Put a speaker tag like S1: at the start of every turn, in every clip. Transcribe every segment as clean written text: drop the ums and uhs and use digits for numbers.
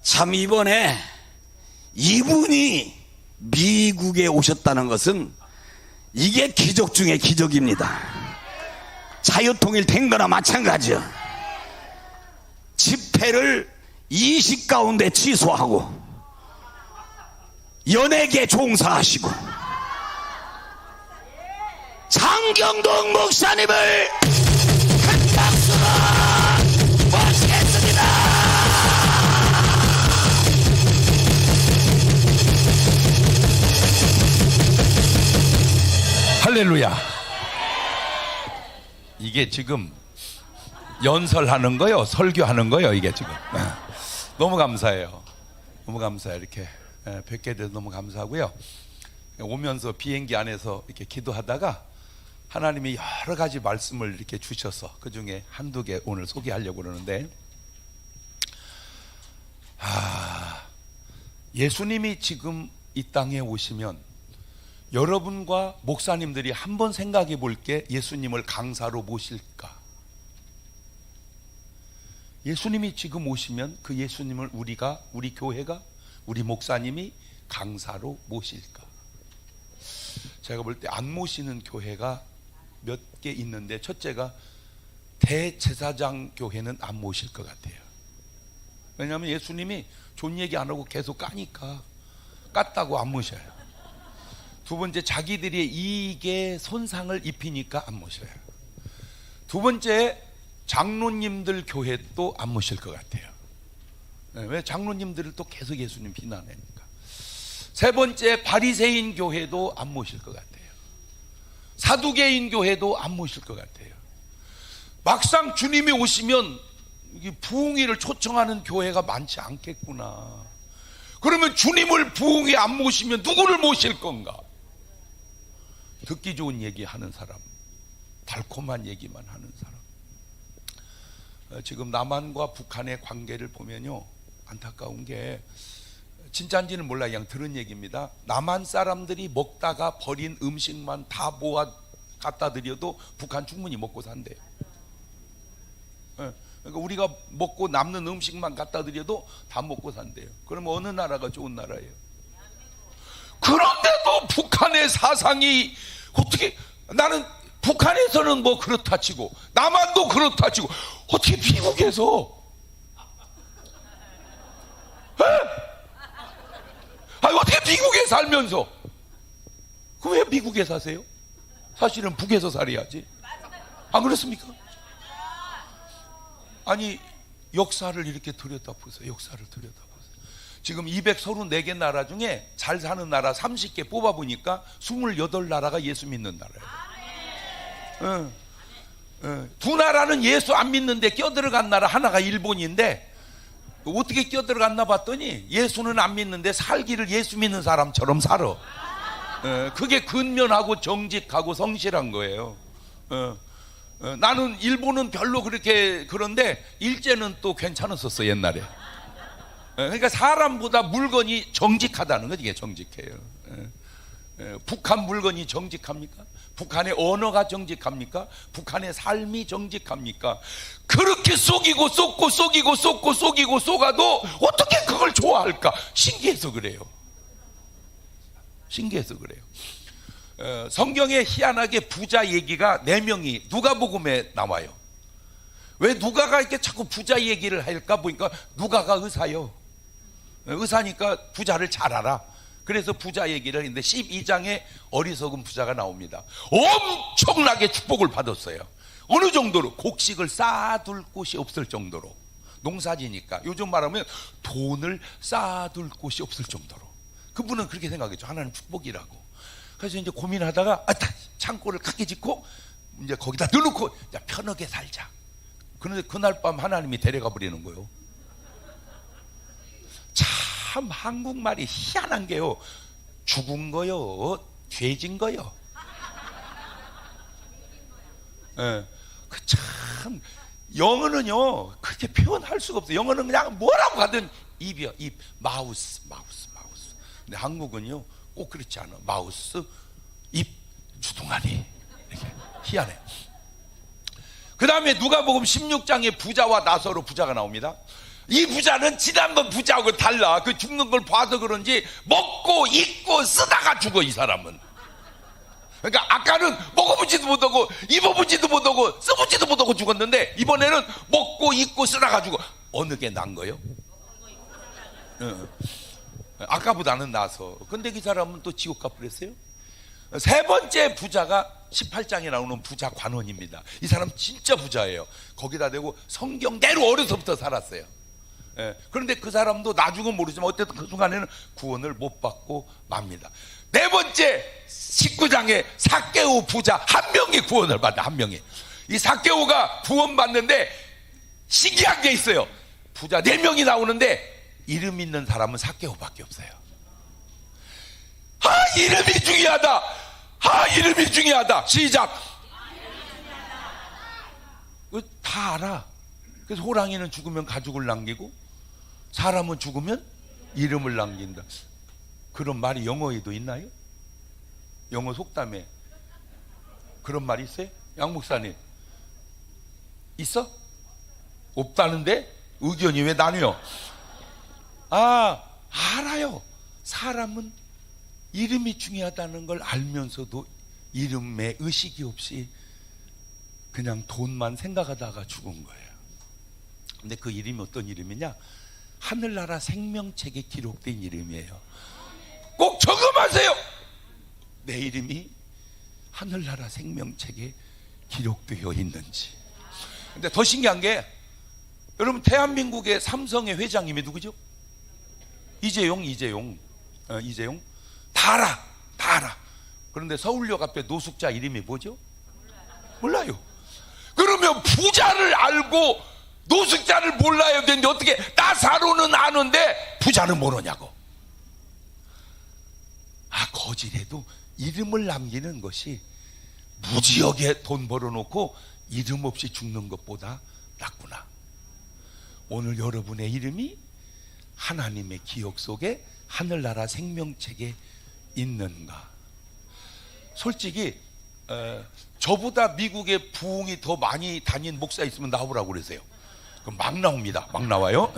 S1: 참 이번에 이분이 미국에 오셨다는 것은 이게 기적 중에 기적입니다. 자유통일 된 거나 마찬가지요. 집회를 20 가운데 취소하고 연예계 종사하시고 장경동 목사님을 큰 박수로 모시겠습니다.
S2: 할렐루야. 이게 지금 연설하는 거요, 설교하는 거요, 이게 지금. 너무 감사해요. 너무 감사해요. 이렇게 뵙게 돼서 너무 감사하고요. 오면서 비행기 안에서 이렇게 기도하다가 하나님이 여러 가지 말씀을 이렇게 주셔서 그 중에 한두 개 오늘 소개하려고 그러는데, 예수님이 지금 이 땅에 오시면 여러분과 목사님들이 한번 생각해 볼 게 예수님을 강사로 모실까? 예수님이 지금 오시면 그 예수님을 우리 교회가, 우리 목사님이 강사로 모실까? 제가 볼 때 안 모시는 교회가 몇 개 있는데, 첫째가 대제사장 교회는 안 모실 것 같아요. 왜냐하면 예수님이 좋은 얘기 안 하고 계속 까니까 깠다고 안 모셔요. 두 번째, 자기들의 이익에 손상을 입히니까 안 모셔요. 두 번째, 장로님들 교회도 안 모실 것 같아요. 왜? 장로님들을 또 계속 예수님 비난하니까. 세 번째, 바리새인 교회도 안 모실 것 같아요. 사두개인 교회도 안 모실 것 같아요. 막상 주님이 오시면 부흥회를 초청하는 교회가 많지 않겠구나. 그러면 주님을 부흥회 안 모시면 누구를 모실 건가? 듣기 좋은 얘기 하는 사람, 달콤한 얘기만 하는 사람. 지금 남한과 북한의 관계를 보면요, 안타까운 게, 진짜인지는 몰라요. 그냥 들은 얘기입니다. 남한 사람들이 먹다가 버린 음식만 다 모아 갖다 드려도 북한 충분히 먹고 산대요. 그러니까 우리가 먹고 남는 음식만 갖다 드려도 다 먹고 산대요. 그러면 어느 나라가 좋은 나라예요? 그런데도 북한의 사상이 어떻게, 나는 북한에서는 뭐 그렇다 치고 남한도 그렇다 치고 어떻게 미국에서 어떻게 미국에 살면서, 그 왜 미국에 사세요? 사실은 북에서 살아야지. 안 그렇습니까? 아니, 역사를 이렇게 들여다보세요. 역사를 들여다보세요. 지금 234개 나라 중에 잘 사는 나라 30개 뽑아보니까 28나라가 예수 믿는 나라예요. 두 나라는 예수 안 믿는데 껴들어간 나라 하나가 일본인데, 어떻게 껴들어갔나 봤더니 예수는 안 믿는데 살기를 예수 믿는 사람처럼 살아. 그게 근면하고 정직하고 성실한 거예요. 나는 일본은 별로 그렇게, 그런데 일제는 또 괜찮았었어 옛날에. 그러니까 사람보다 물건이 정직하다는 거지. 이게 정직해요. 북한 물건이 정직합니까? 북한의 언어가 정직합니까? 북한의 삶이 정직합니까? 그렇게 속이고 쏟고 속이고 쏟고 속이고 속아도 어떻게 그걸 좋아할까? 신기해서 그래요. 신기해서 그래요. 성경에 희한하게 부자 얘기가 4명이 누가복음에 나와요. 왜 누가가 이렇게 자꾸 부자 얘기를 할까 보니까, 누가가 의사요. 의사니까 부자를 잘 알아. 그래서 부자 얘기를 했는데 12장에 어리석은 부자가 나옵니다. 엄청나게 축복을 받았어요. 어느 정도로? 곡식을 쌓아둘 곳이 없을 정도로. 농사지니까 요즘 말하면 돈을 쌓아둘 곳이 없을 정도로. 그분은 그렇게 생각했죠. 하나님 축복이라고. 그래서 이제 고민하다가 창고를 크게 짓고 이제 거기다 넣어놓고 편하게 살자. 그런데 그날 밤 하나님이 데려가 버리는 거예요. 참 한국말이 희한한 게요, 죽은 거요, 죄진 거요. 그 참, 영어는요 그렇게 표현할 수가 없어요. 영어는 그냥 뭐라고 하든 입이요, 입. 마우스. 근데 한국은요 꼭 그렇지 않아. 마우스, 입, 주둥아리. 이렇게 희한해. 그 다음에 누가복음 16장에 부자와 나사로, 부자가 나옵니다. 이 부자는 지난번 부자하고 달라. 그 죽는 걸 봐서 그런지 먹고 입고 쓰다가 죽어, 이 사람은. 그러니까 아까는 먹어보지도 못하고 입어보지도 못하고 써보지도 못하고 죽었는데, 이번에는 먹고 입고 쓰다가 죽어. 어느 게 나은 거예요? 아까보다는 나서. 근데 그 사람은 또 지옥 가버렸어요. 세 번째 부자가 18장에 나오는 부자 관원입니다. 이 사람 진짜 부자예요. 거기다 대고 성경대로 어려서부터 살았어요. 그런데 그 사람도 나중은 모르지만 어쨌든 그 순간에는 구원을 못 받고 맙니다. 네 번째 19장에 삭개오 부자 한 명이 구원을 받아. 한 명이. 이 삭개오가 구원 받는데 신기한 게 있어요. 부자 네 명이 나오는데 이름 있는 사람은 삭개오밖에 없어요. 이름이 중요하다. 이름이 중요하다. 시작. 다 알아. 그래서 호랑이는 죽으면 가죽을 남기고 사람은 죽으면 이름을 남긴다. 그런 말이 영어에도 있나요? 영어 속담에 그런 말이 있어요? 양 목사님 있어? 없다는데 의견이 왜 나뉘어? 알아요. 사람은 이름이 중요하다는 걸 알면서도 이름에 의식이 없이 그냥 돈만 생각하다가 죽은 거예요. 근데 그 이름이 어떤 이름이냐? 하늘나라 생명책에 기록된 이름이에요. 꼭 적음하세요. 내 이름이 하늘나라 생명책에 기록되어 있는지. 근데 더 신기한 게, 여러분 대한민국의 삼성의 회장님이 누구죠? 이재용. 다 알아. 그런데 서울역 앞에 노숙자 이름이 뭐죠? 몰라요. 그러면 부자를 알고 노숙자를 몰라야 되는데 어떻게 나사로는 아는데 부자는 모르냐고. 거지라도 이름을 남기는 것이 무지하게 돈 벌어놓고 이름 없이 죽는 것보다 낫구나. 오늘 여러분의 이름이 하나님의 기억 속에 하늘나라 생명책에 있는가? 솔직히 저보다 미국에 부흥이 더 많이 다닌 목사 있으면 나오라고 그러세요. 그럼 막 나옵니다. 막 나와요.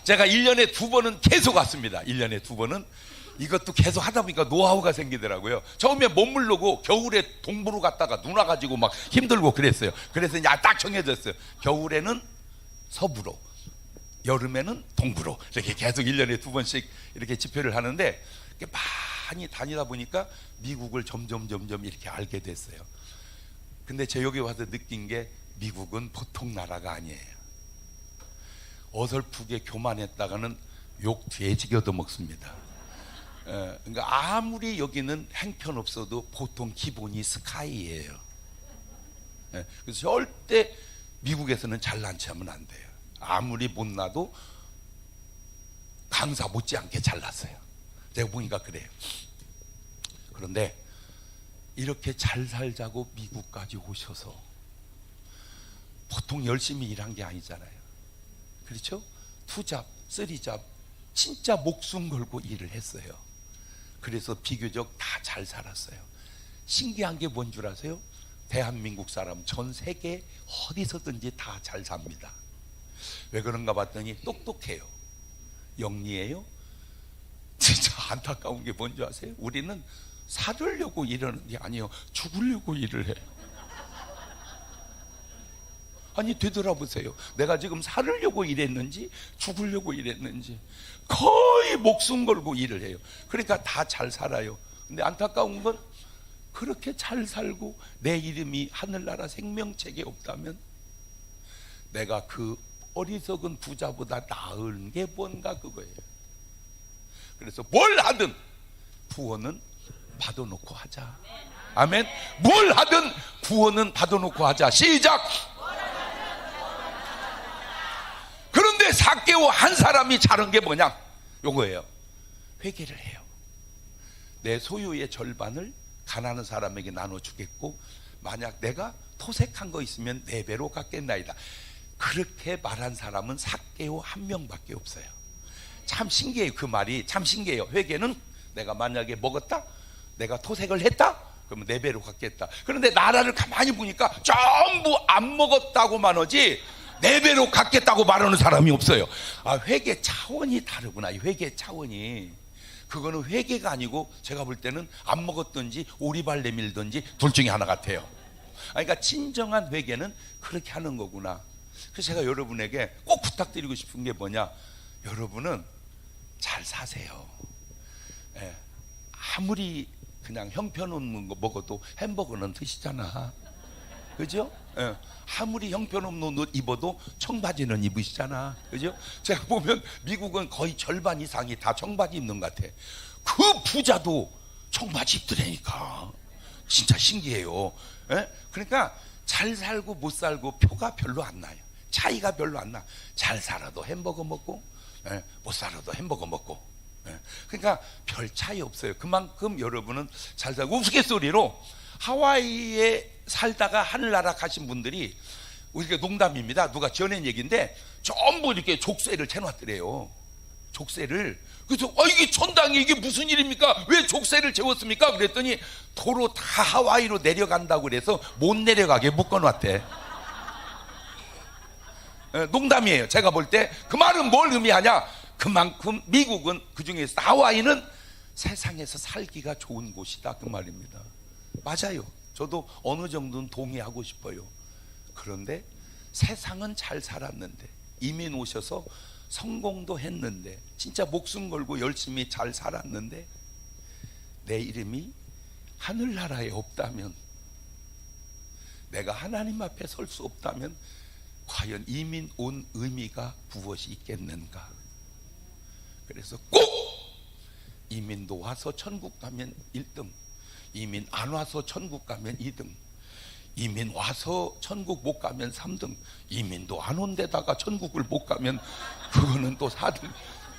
S2: 제가 1년에 2번은 계속 왔습니다. 1년에 2번은. 이것도 계속 하다 보니까 노하우가 생기더라고요. 처음에 못 물르고 겨울에 동부로 갔다가 눈 와가지고 막 힘들고 그랬어요. 그래서 이제 딱 정해졌어요. 겨울에는 서부로, 여름에는 동부로, 이렇게 계속 1년에 2번씩 이렇게 집회를 하는데, 많이 다니다 보니까 미국을 점점 이렇게 알게 됐어요. 근데 제 여기 와서 느낀 게, 미국은 보통 나라가 아니에요. 어설프게 교만했다가는 욕 돼지게 얻어먹습니다. 그러니까 아무리 여기는 행편없어도 보통 기본이 스카이예요. 그래서 절대 미국에서는 잘난 체하면 안 돼요. 아무리 못나도 강사 못지않게 잘났어요. 제가 보니까 그래요. 그런데 이렇게 잘 살자고 미국까지 오셔서 보통 열심히 일한 게 아니잖아요. 그렇죠? 2잡, 3잡 진짜 목숨 걸고 일을 했어요. 그래서 비교적 다 잘 살았어요. 신기한 게 뭔 줄 아세요? 대한민국 사람 전 세계 어디서든지 다 잘 삽니다. 왜 그런가 봤더니 똑똑해요. 영리해요. 진짜 안타까운 게 뭔지 아세요? 우리는 살으려고 일하는 게 아니에요. 죽으려고 일을 해. 아니 되돌아보세요. 내가 지금 살으려고 일했는지 죽으려고 일했는지 거의 목숨 걸고 일을 해요. 그러니까 다 잘 살아요. 근데 안타까운 건, 그렇게 잘 살고 내 이름이 하늘나라 생명책에 없다면 내가 그 어리석은 부자보다 나은 게 뭔가 그거예요. 그래서 뭘 하든 구원은 받아놓고 하자. 아멘. 뭘 하든 구원은 받아놓고 하자. 시작. 그런데 삭개오 한 사람이 잘한 게 뭐냐? 요거예요. 회개를 해요. 내 소유의 절반을 가난한 사람에게 나눠주겠고, 만약 내가 토색한 거 있으면 4배로 갚겠나이다. 그렇게 말한 사람은 삭개오 한 명밖에 없어요. 참 신기해요. 그 말이 참 신기해요. 회개는 내가 만약에 먹었다, 내가 토색을 했다, 그러면 4배로 갚겠다. 그런데 나라를 가만히 보니까 전부 안 먹었다고만 하지 4배로 갚겠다고 말하는 사람이 없어요. 아, 회계 차원이 다르구나. 이 회계 차원이. 그거는 회계가 아니고 제가 볼 때는 안 먹었든지 오리발 내밀든지 둘 중에 하나 같아요. 그러니까 진정한 회계는 그렇게 하는 거구나. 그래서 제가 여러분에게 꼭 부탁드리고 싶은 게 뭐냐, 여러분은 잘 사세요. 예. 아무리 그냥 형편없는 거 먹어도 햄버거는 드시잖아, 그죠? 예. 아무리 형편없는 옷 입어도 청바지는 입으시잖아, 그죠? 제가 보면 미국은 거의 절반 이상이 다 청바지 입는 것 같아. 그 부자도 청바지 입더라니까. 진짜 신기해요. 예? 그러니까 잘 살고 못 살고 표가 별로 안 나요. 차이가 별로 안 나. 잘 살아도 햄버거 먹고, 예, 못 살아도 햄버거 먹고. 예, 그러니까 별 차이 없어요. 그만큼 여러분은 잘 살고. 우스갯소리로 하와이에 살다가 하늘나라 가신 분들이, 우리가 농담입니다, 누가 지어낸 얘기인데, 전부 이렇게 족쇄를 채놨더래요. 족쇄를. 그래서 이게 천당이 이게 무슨 일입니까? 왜 족쇄를 채웠습니까? 그랬더니 도로 다 하와이로 내려간다고 그래서 못 내려가게 묶어놨대. 농담이에요. 제가 볼 때 그 말은 뭘 의미하냐, 그만큼 미국은, 그 중에서 하와이는 세상에서 살기가 좋은 곳이다, 그 말입니다. 맞아요. 저도 어느 정도는 동의하고 싶어요. 그런데 세상은 잘 살았는데, 이민 오셔서 성공도 했는데, 진짜 목숨 걸고 열심히 잘 살았는데, 내 이름이 하늘나라에 없다면, 내가 하나님 앞에 설 수 없다면 과연 이민 온 의미가 무엇이 있겠는가. 그래서 꼭 이민도 와서 천국 가면 1등, 이민 안 와서 천국 가면 2등, 이민 와서 천국 못 가면 3등, 이민도 안 온 데다가 천국을 못 가면 그거는 또 4등.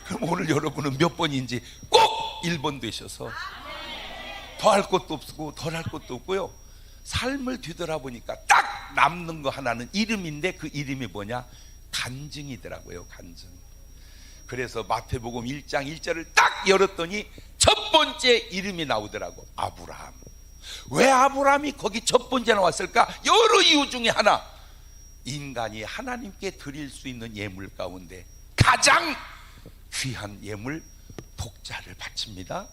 S2: 그럼 오늘 여러분은 몇 번인지 꼭 1번 되셔서, 더할 것도 없고 덜 할 것도 없고요, 삶을 뒤돌아보니까 딱 남는 거 하나는 이름인데, 그 이름이 뭐냐, 간증이더라고요. 간증. 그래서 마태복음 1장 1절을 딱 열었더니 첫 번째 이름이 나오더라고. 아브라함. 왜 아브라함이 거기 첫 번째 나왔을까? 여러 이유 중에 하나, 인간이 하나님께 드릴 수 있는 예물 가운데 가장 귀한 예물, 독자를 바칩니다.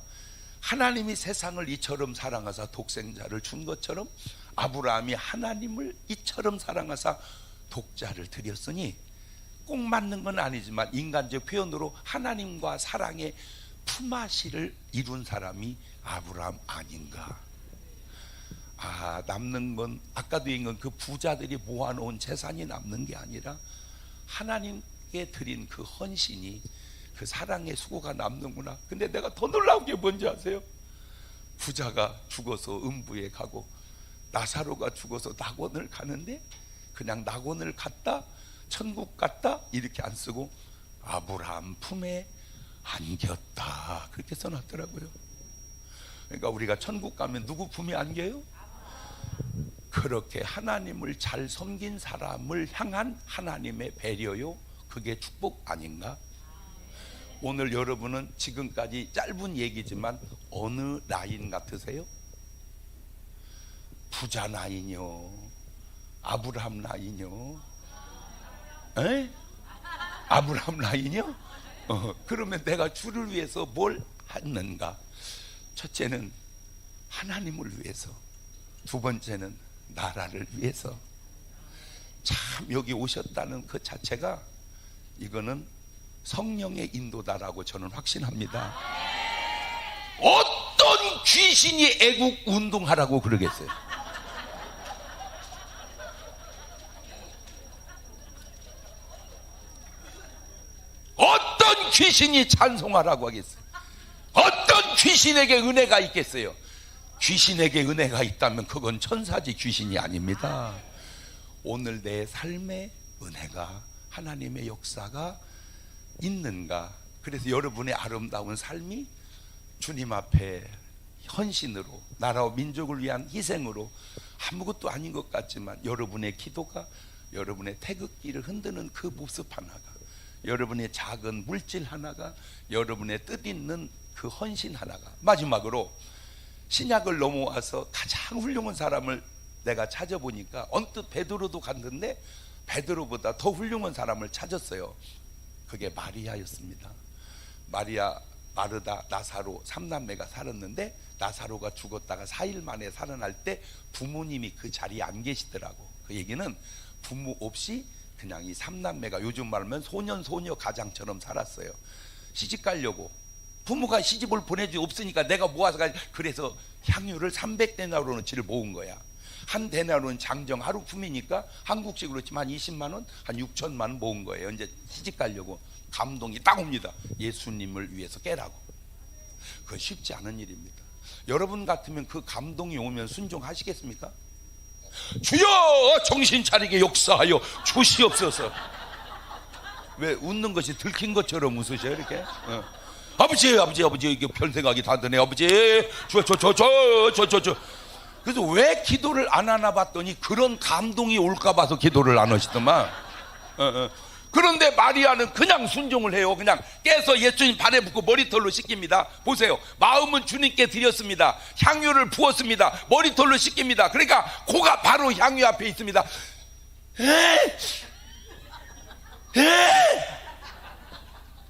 S2: 하나님이 세상을 이처럼 사랑하사 독생자를 준 것처럼 아브라함이 하나님을 이처럼 사랑하사 독자를 드렸으니, 꼭 맞는 건 아니지만 인간적 표현으로 하나님과 사랑의 품앗이를 이룬 사람이 아브라함 아닌가. 아, 남는 건 아까도 얘기한 건 그 부자들이 모아놓은 재산이 남는 게 아니라 하나님께 드린 그 헌신이, 그 사랑의 수고가 남는구나. 근데 내가 더 놀라운 게 뭔지 아세요? 부자가 죽어서 음부에 가고 나사로가 죽어서 낙원을 가는데, 그냥 낙원을 갔다 천국 갔다 이렇게 안 쓰고 아브라함 품에 안겼다, 그렇게 써놨더라고요. 그러니까 우리가 천국 가면 누구 품에 안겨요? 그렇게 하나님을 잘 섬긴 사람을 향한 하나님의 배려요. 그게 축복 아닌가? 오늘 여러분은 지금까지 짧은 얘기지만 어느 라인 같으세요? 부자 라인이요? 아브라함 라인이요? 에? 아브라함 라인이요? 그러면 내가 주를 위해서 뭘 했는가? 첫째는 하나님을 위해서, 두 번째는 나라를 위해서. 참, 여기 오셨다는 그 자체가, 이거는 성령의 인도다라고 저는 확신합니다. 어떤 귀신이 애국 운동하라고 그러겠어요? 어떤 귀신이 찬송하라고 하겠어요? 어떤 귀신에게 은혜가 있겠어요? 귀신에게 은혜가 있다면 그건 천사지 귀신이 아닙니다. 오늘 내 삶에 은혜가, 하나님의 역사가 있는가? 그래서 여러분의 아름다운 삶이 주님 앞에 헌신으로, 나라와 민족을 위한 희생으로, 아무것도 아닌 것 같지만 여러분의 기도가 여러분의 태극기를 흔드는 그 모습 하나가, 여러분의 작은 물질 하나가, 여러분의 뜻있는 그 헌신 하나가. 마지막으로 신약을 넘어와서 가장 훌륭한 사람을 내가 찾아보니까 언뜻 베드로도 갔는데 베드로보다 더 훌륭한 사람을 찾았어요. 그게 마리아였습니다. 마리아, 마르다, 나사로 3남매가 살았는데 나사로가 죽었다가 4일 만에 살아날 때 부모님이 그 자리에 안 계시더라고. 그 얘기는 부모 없이 그냥 이 3남매가 요즘 말하면 소년 소녀 가장처럼 살았어요. 시집 가려고 부모가 시집을 보내지 없으니까 내가 모아서 가지. 그래서 향유를 300데나리온어치를 모은 거야. 한 데나리온 장정 하루품이니까 한국식으로 치면 한 20만 원, 한 6천만 원 모은 거예요. 이제 시집 가려고. 감동이 딱 옵니다. 예수님을 위해서 깨라고. 그건 쉽지 않은 일입니다. 여러분 같으면 그 감동이 오면 순종하시겠습니까? 주여 정신 차리게 역사하여 주시옵소서. 왜 웃는 것이 들킨 것처럼 웃으셔요 이렇게? 아버지 이게 별 생각이 다 드네. 아버지 저 그래서 왜 기도를 안 하나 봤더니 그런 감동이 올까 봐서 기도를 안 하시더만. 그런데 마리아는 그냥 순종을 해요. 그냥 깨서 예수님 발에 붓고 머리털로 씻깁니다. 보세요. 마음은 주님께 드렸습니다. 향유를 부었습니다. 머리털로 씻깁니다. 그러니까 코가 바로 향유 앞에 있습니다.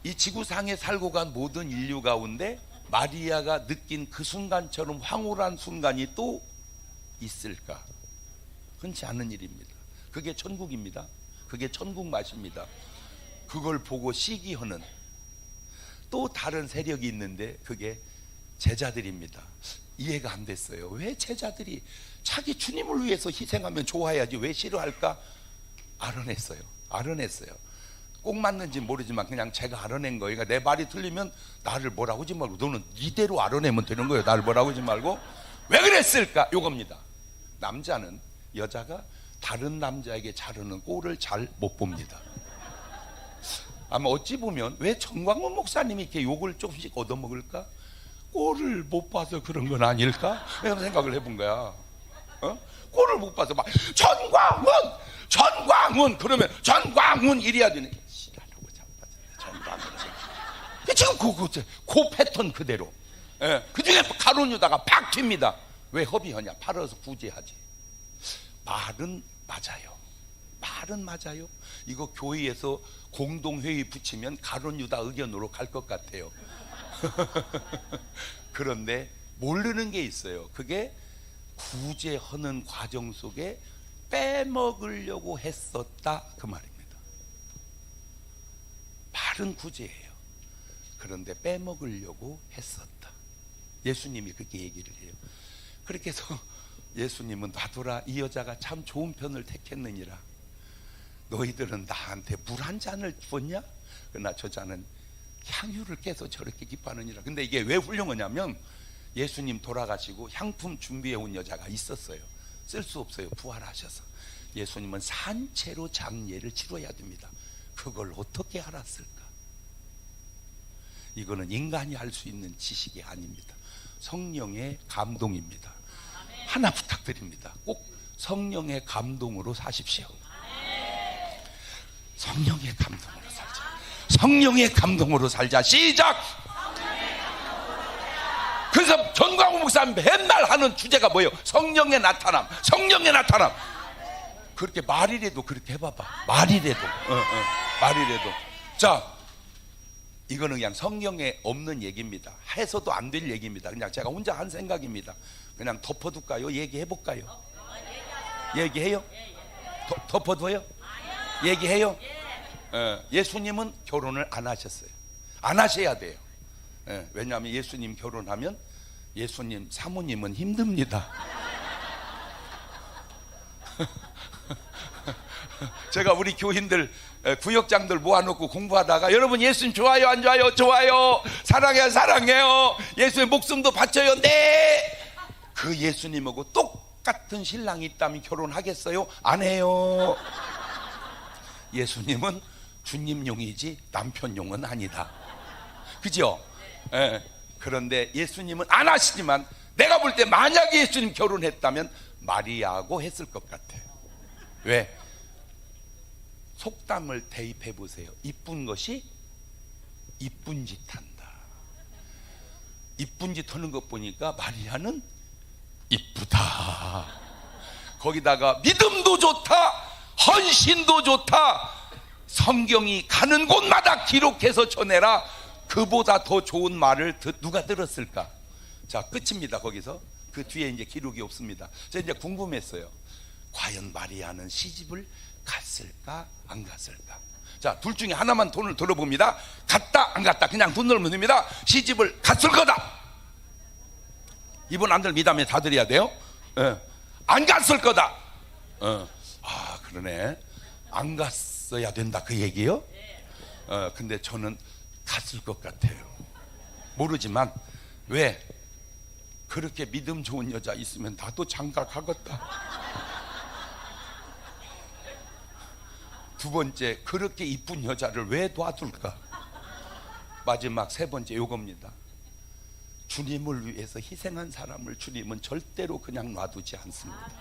S2: 이 지구상에 살고 간 모든 인류 가운데 마리아가 느낀 그 순간처럼 황홀한 순간이 또 있을까? 흔치 않은 일입니다. 그게 천국입니다. 그게 천국 맛입니다. 그걸 보고 시기하는 또 다른 세력이 있는데 그게 제자들입니다. 이해가 안 됐어요. 왜 제자들이 자기 주님을 위해서 희생하면 좋아해야지 왜 싫어할까? 알아냈어요. 꼭 맞는지 모르지만 그냥 제가 알아낸 거예요. 그러니까 내 말이 틀리면 나를 뭐라고 하지 말고 너는 이대로 알아내면 되는 거예요. 나를 뭐라고 하지 말고. 왜 그랬을까? 요겁니다. 남자는 여자가 다른 남자에게 자르는 꼴을 잘 못 봅니다. 아마 어찌 보면 왜 정광훈 목사님이 이렇게 욕을 조금씩 얻어먹을까? 꼴을 못 봐서 그런 건 아닐까? 이런 생각을 해본 거야. 꼴을 못 봐서 막 전광훈 그러면 전광훈 이래야 되네. 씨라고 전광훈. 지금 그 패턴 그대로. 그 중에 가룟유다가 팍 튑니다. 왜 허비하냐? 팔아서 구제하지. 말은 맞아요. 이거 교회에서 공동회의 붙이면 가룟유다 의견으로 갈 것 같아요. 그런데 모르는 게 있어요. 그게 구제하는 과정 속에 빼먹으려고 했었다 그 말입니다. 말은 구제예요. 그런데 빼먹으려고 했었다. 예수님이 그렇게 얘기를 해요. 그렇게 해서 예수님은 놔둬라. 이 여자가 참 좋은 편을 택했느니라. 너희들은 나한테 물 한 잔을 주었냐? 그러나 저 자는 향유를 깨서 저렇게 기뻐하느니라. 근데 이게 왜 훌륭하냐면 예수님 돌아가시고 향품 준비해 온 여자가 있었어요. 쓸 수 없어요. 부활하셔서. 예수님은 산채로 장례를 치러야 됩니다. 그걸 어떻게 알았을까? 이거는 인간이 할 수 있는 지식이 아닙니다. 성령의 감동입니다. 하나 부탁드립니다. 꼭 성령의 감동으로 사십시오. 성령의 감동으로 살자. 성령의 감동으로 살자. 시작. 그래서 전광훈 목사님 맨날 하는 주제가 뭐예요? 성령의 나타남. 성령의 나타남. 그렇게 말이라도 그렇게 해봐봐. 말이라도. 말이라도. 자, 이거는 그냥 성경에 없는 얘기입니다. 해서도 안 될 얘기입니다. 그냥 제가 혼자 한 생각입니다. 그냥 덮어둘까요? 얘기해볼까요? 얘기해요? 덮어둬요? 얘기해요? 예수님은 결혼을 안 하셨어요. 안 하셔야 돼요. 왜냐하면 예수님 결혼하면 예수님 사모님은 힘듭니다. 제가 우리 교인들 구역장들 모아놓고 공부하다가 여러분 예수님 좋아요 안 좋아요? 좋아요. 사랑해요 사랑해요. 예수님 목숨도 바쳐요. 네. 그 예수님하고 똑같은 신랑이 있다면 결혼하겠어요? 안 해요. 예수님은 주님용이지 남편용은 아니다. 그죠? 그런데 예수님은 안 하시지만 내가 볼 때 만약에 예수님 결혼했다면 마리아하고 했을 것 같아요. 왜? 속담을 대입해 보세요. 이쁜 것이 이쁜 짓 한다. 이쁜 짓 하는 것 보니까 마리아는 이쁘다. 거기다가 믿음도 좋다. 헌신도 좋다. 성경이 가는 곳마다 기록해서 전해라. 그보다 더 좋은 말을 누가 들었을까? 자, 끝입니다. 거기서 그 뒤에 이제 기록이 없습니다. 저 이제 궁금했어요. 과연 마리아는 시집을 갔을까 안 갔을까? 자, 둘 중에 하나만 돈을 들어봅니다. 갔다 안 갔다 그냥 돈 넣으면 됩니다. 시집을 갔을 거다. 이분 안들 미담에 다 드려야 돼요. 안 갔을 거다. 아, 그러네. 안 갔어야 된다 그 얘기요? 근데 저는 갔을 것 같아요. 모르지만 왜? 그렇게 믿음 좋은 여자 있으면 나도 장가 가겠다. 두 번째, 그렇게 이쁜 여자를 왜 놔둘까? 마지막 세 번째 요겁니다. 주님을 위해서 희생한 사람을 주님은 절대로 그냥 놔두지 않습니다.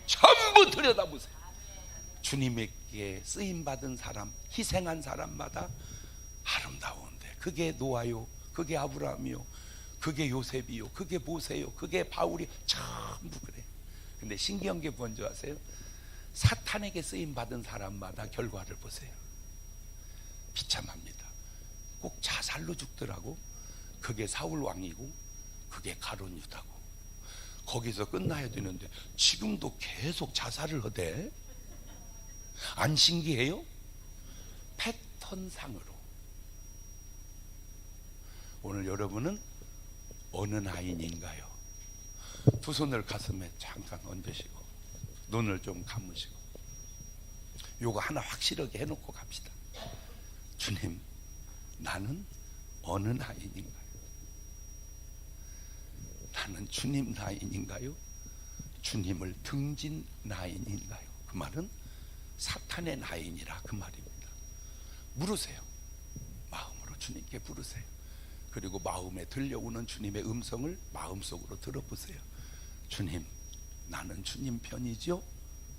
S2: 전부 들여다보세요. 주님에게 쓰임받은 사람, 희생한 사람마다 아름다운데, 그게 노아요, 그게 아브라함이요, 그게 요셉이요, 그게 모세요, 그게 바울이, 전부 그래요. 근데 신기한 게 뭔지 아세요? 사탄에게 쓰임받은 사람마다 결과를 보세요. 비참합니다. 꼭 자살로 죽더라고. 그게 사울 왕이고 그게 가룟 유다고. 거기서 끝나야 되는데 지금도 계속 자살을 하대. 안 신기해요? 패턴상으로. 오늘 여러분은 어느 나인인가요? 두 손을 가슴에 잠깐 얹으시고 눈을 좀 감으시고 요거 하나 확실하게 해놓고 갑시다. 주님, 나는 어느 나인인가요? 나는 주님 나인인가요? 주님을 등진 나인인가요? 그 말은 사탄의 나인이라 그 말입니다. 물으세요. 마음으로 주님께 부르세요. 그리고 마음에 들려오는 주님의 음성을 마음속으로 들어보세요. 주님, 나는 주님 편이죠?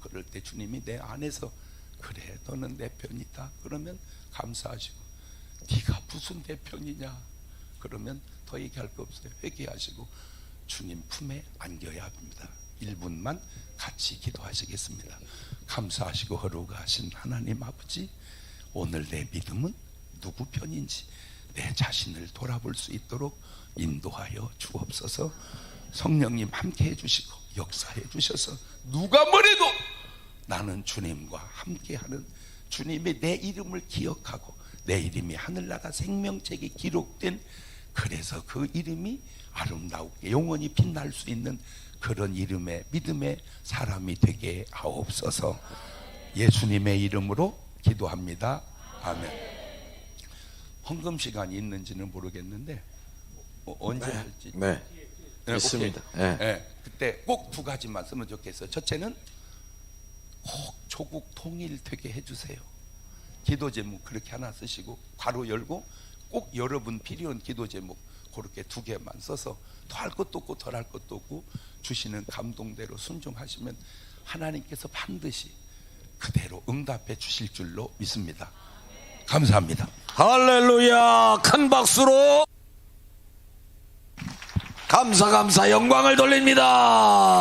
S2: 그럴 때 주님이 내 안에서 그래, 너는 내 편이다. 그러면 감사하시고, 네가 무슨 내 편이냐? 그러면 더 얘기할 거 없어요. 회개하시고 주님 품에 안겨야 합니다. 1분만 같이 기도하시겠습니다. 감사하시고 거룩하신 하나님 아버지, 오늘 내 믿음은 누구 편인지 내 자신을 돌아볼 수 있도록 인도하여 주옵소서. 성령님 함께 해주시고 역사해 주셔서 누가 뭐래도 나는 주님과 함께하는, 주님의 내 이름을 기억하고 내 이름이 하늘나라 생명책에 기록된, 그래서 그 이름이 아름다우게 영원히 빛날 수 있는 그런 이름의 믿음의 사람이 되게 하옵소서. 예수님의 이름으로 기도합니다. 아멘. 헌금 시간이 있는지는 모르겠는데 언제 할지.
S3: 네, 있습니다. 네.
S2: 네, 그때 꼭 두 가지만 쓰면 좋겠어요. 첫째는 꼭 조국 통일되게 해주세요. 기도 제목 그렇게 하나 쓰시고 괄호 열고 꼭 여러분 필요한 기도 제목 그렇게 두 개만 써서 더 할 것도 없고 덜 할 것도 없고 주시는 감동대로 순종하시면 하나님께서 반드시 그대로 응답해 주실 줄로 믿습니다. 감사합니다.
S1: 할렐루야. 큰 박수로 감사 영광을 돌립니다.